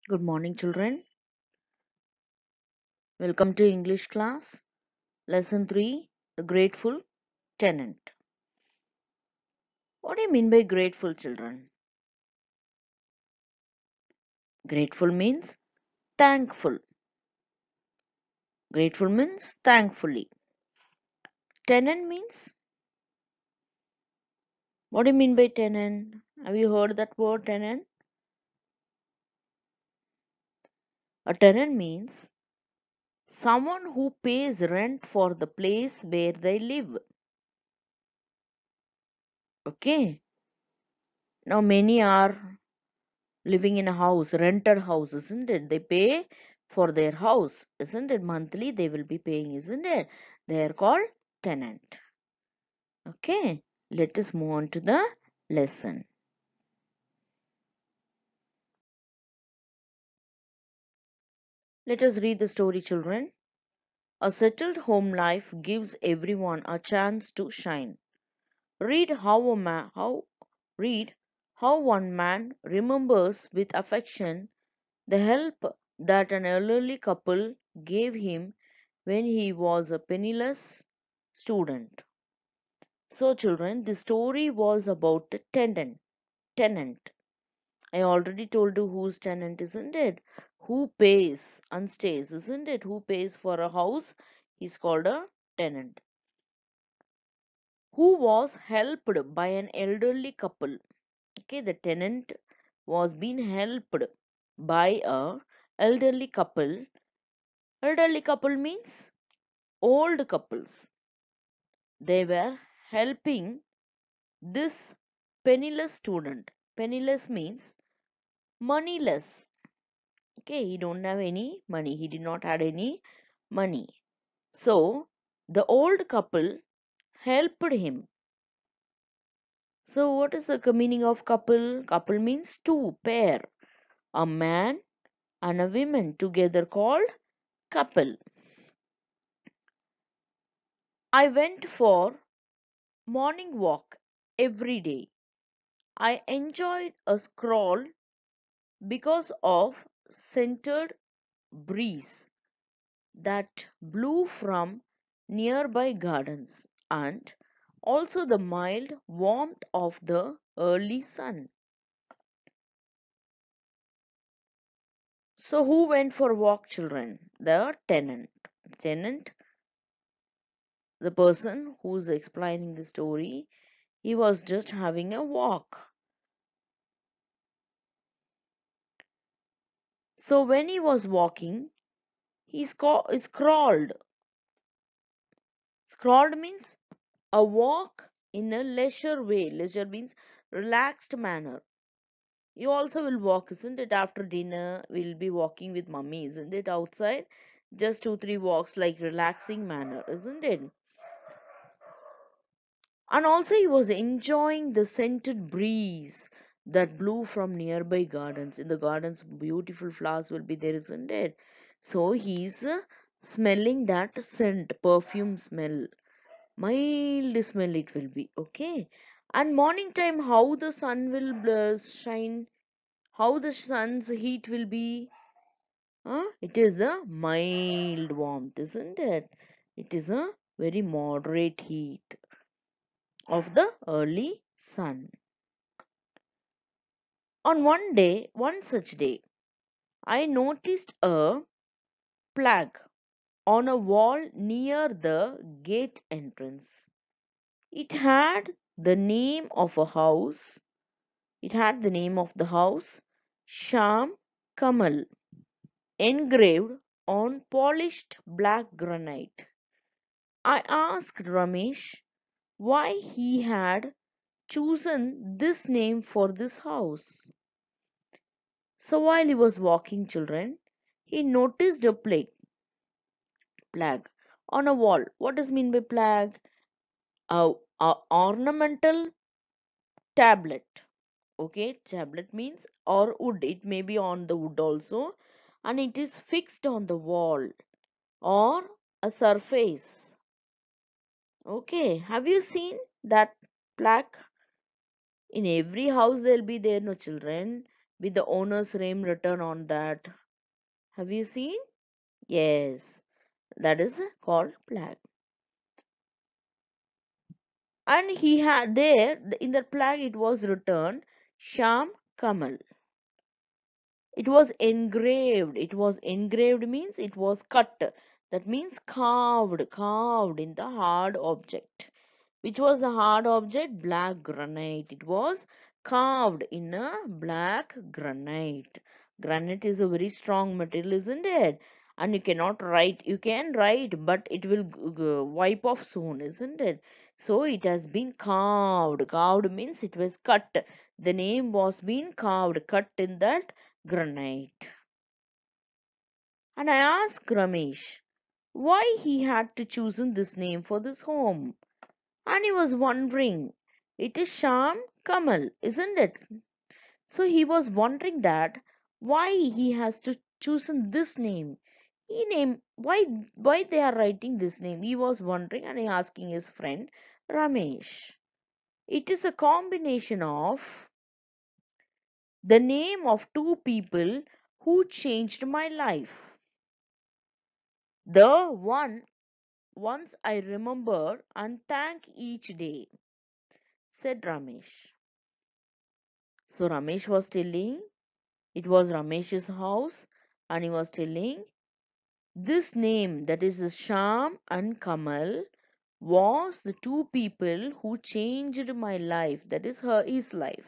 Good morning, children. Welcome to English class. Lesson 3, The Grateful Tenant. What do you mean by grateful, children? Grateful means thankful. Grateful means thankfully. Tenant means, what do you mean by tenant? Have you heard that word tenant? A tenant means someone who pays rent for the place where they live. Okay. Now, many are living in a house, rented house, isn't it? They pay for their house, isn't it? Monthly they will be paying, isn't it? They are called tenant. Okay, let us move on to the lesson. Let us read the story, children. A settled home life gives everyone a chance to shine. Read how a man, how read how one man remembers with affection the help that an elderly couple gave him when he was a penniless student. So, children, the story was about the tenant. Tenant. I already told you whose tenant, isn't it? Who pays and stays, isn't it? Who pays for a house? He's called a tenant. Who was helped by an elderly couple. Okay, the tenant was being helped by a elderly couple. Elderly couple means old couples. They were helping this penniless student. Penniless means moneyless. Okay, he don't have any money. He did not have any money. So the old couple helped him. So what is the meaning of couple? Couple means two, pair. A man and a woman together called couple. I went for morning walk every day. I enjoyed a scroll because of scented breeze that blew from nearby gardens and also the mild warmth of the early sun. So who went for walk, children? The tenant. Tenant, the person who's explaining the story, he was just having a walk. So when he was walking, he scrawled. Scrawled means a walk in a leisure way. Leisure means relaxed manner. You also will walk, isn't it? After dinner, we'll be walking with mummy, isn't it? Outside, just two, three walks, like relaxing manner, isn't it? And also, he was enjoying the scented breeze that blew from nearby gardens. In the gardens, beautiful flowers will be there, isn't it? So he's smelling that scent, perfume smell. Mild smell it will be, okay? And morning time, how the sun will shine, how the sun's heat will be. It is a mild warmth, isn't it? It is a very moderate heat of the early sun. On one such day, I noticed a plaque on a wall near the gate entrance. It had the name of a house. It had the name of the house, Sham Kamal, engraved on polished black granite. I asked Ramesh why he had chosen this name for this house. So while he was walking, children, he noticed a plaque on a wall. What does mean by plaque? A ornamental tablet. Okay, tablet means or wood. It may be on the wood also, and it is fixed on the wall or a surface. Okay, have you seen that plaque? In every house there'll be there, no children. with the owner's name written on that. Have you seen? Yes, that is called plaque. And he had there in the plaque it was written Sham Kamal. It was engraved. It was engraved means it was cut. That means carved in the hard object. Which was the hard object? Black granite. It was carved in a black granite. Granite is a very strong material, isn't it? And you cannot write. You can write, but it will wipe off soon, isn't it? So it has been carved. Carved means it was cut. The name was being carved, cut in that granite. And I asked Ramesh why he had to choose this name for this home. And he was wondering, it is Sham Kamal, isn't it? So he was wondering that why he has to choose this name. He name why they are writing this name. He was wondering and he asking his friend Ramesh. It is a combination of the name of two people who changed my life. The one once I remember and thank each day, said Ramesh. So Ramesh was telling it was Ramesh's house and he was telling this name that is Sham and Kamal was the two people who changed my life, that is his life.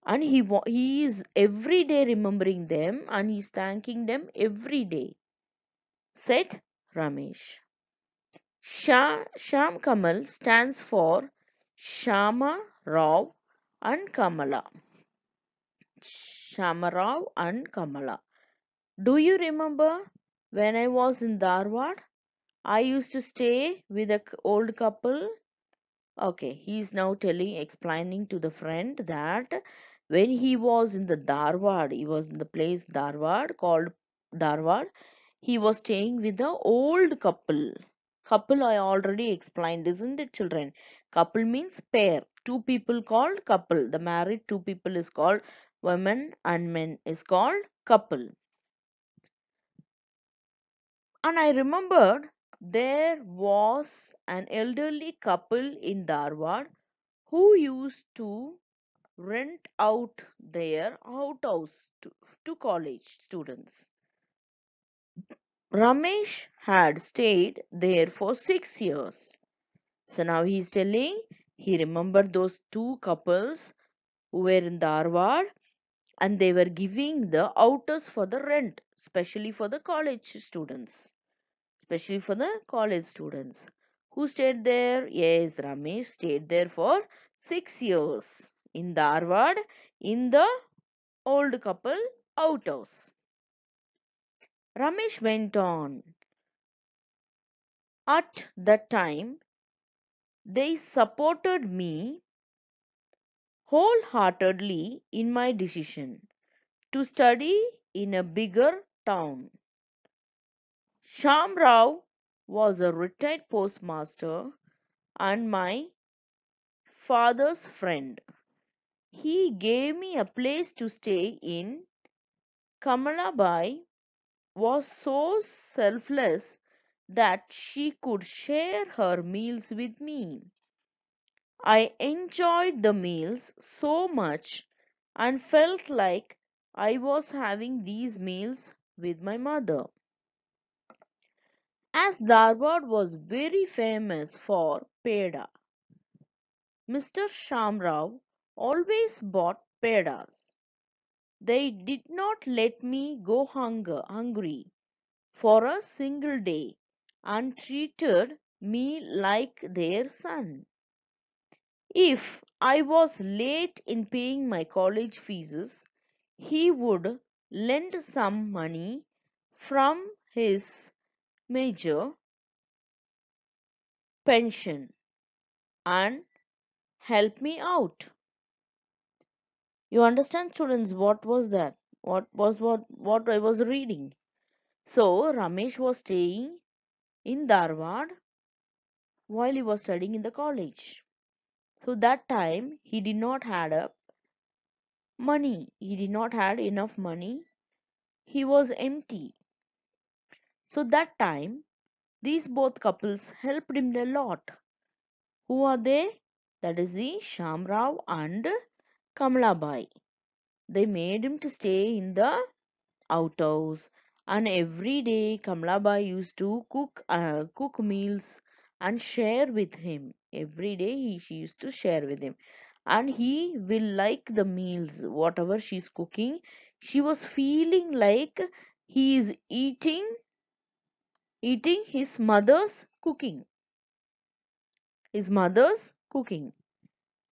And he is every day remembering them and he's thanking them every day, said Ramesh. Sham Kamal stands for Shama Rao and Kamala. Shama Rao and Kamala. Do you remember when I was in Dharwad? I used to stay with a old couple. Okay, he's now explaining to the friend that when he was in the Dharwad, he was in the place Dharwad called Dharwad. He was staying with the old couple. Couple I already explained, isn't it, children? Couple means pair. Two people called couple. The married two people is called women and men is called couple. And I remembered there was an elderly couple in Dharwad who used to rent out their outhouse to college students. Ramesh had stayed there for 6 years. So now he is telling he remembered those two couples who were in Dharwad and they were giving the outhouse for the rent, especially for the college students. Especially for the college students. Who stayed there? Yes, Ramesh stayed there for 6 years in Dharwad in the old couple outhouse. Ramesh went on. At that time, they supported me wholeheartedly in my decision to study in a bigger town. Sham Rao was a retired postmaster and my father's friend. He gave me a place to stay in. Kamalabai was so selfless that she could share her meals with me. I enjoyed the meals so much and felt like I was having these meals with my mother. As Dharwad was very famous for peda, Mr. Shamrao always bought pedas. They did not let me go hungry for a single day and treated me like their son. If I was late in paying my college fees, he would lend some money from his major pension and help me out. You understand, students, what was that? What I was reading? So Ramesh was staying in Dharwad while he was studying in the college. So that time he did not had a money. He did not had enough money. He was empty. So that time, these both couples helped him a lot. Who are they? That is the Shamrao and Kamalabai. They made him to stay in the outhouse, and every day Kamalabai used to cook meals and share with him. Every day she used to share with him, and he will like the meals whatever she's cooking. She was feeling like he is eating his mother's cooking.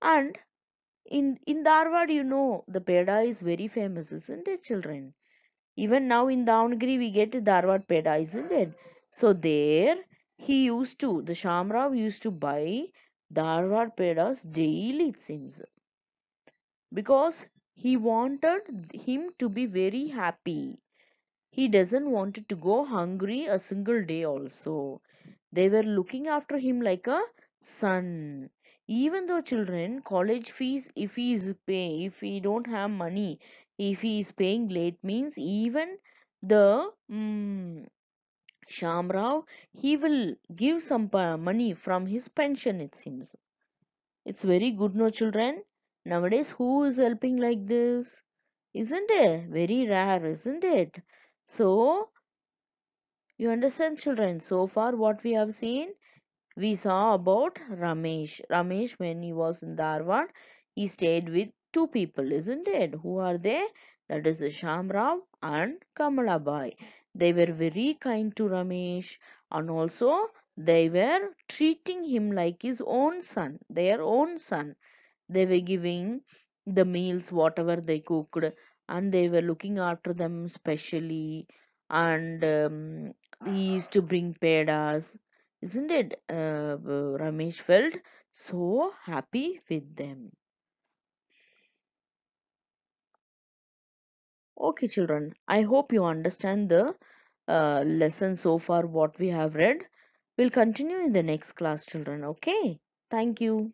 And in Dharwad, the peda is very famous, isn't it, children? Even now in Davangere we get Dharwad peda, isn't it? So there the Shamrao used to buy Dharwad pedas daily, it seems, because he wanted him to be very happy. He doesn't want to go hungry a single day also. They were looking after him like a son. Even though children, college fees, if he don't have money, if he is paying late means, even the Shamrao, he will give some money from his pension, it seems. It's very good, no, children? Nowadays, who is helping like this? Isn't it? Very rare, isn't it? So, you understand, children? So far, what we have seen, we saw about Ramesh. Ramesh, when he was in Dharwad, he stayed with two people, isn't it? Who are they? That is the Shamrao and Kamalabai. They were very kind to Ramesh, and also they were treating him like his own son, their own son. They were giving the meals, whatever they cooked, and they were looking after them specially. And he used to bring pedas, isn't it? Ramesh felt so happy with them. Okay, children, I hope you understand the lesson so far, what we have read. We'll continue in the next class, children. Okay, thank you.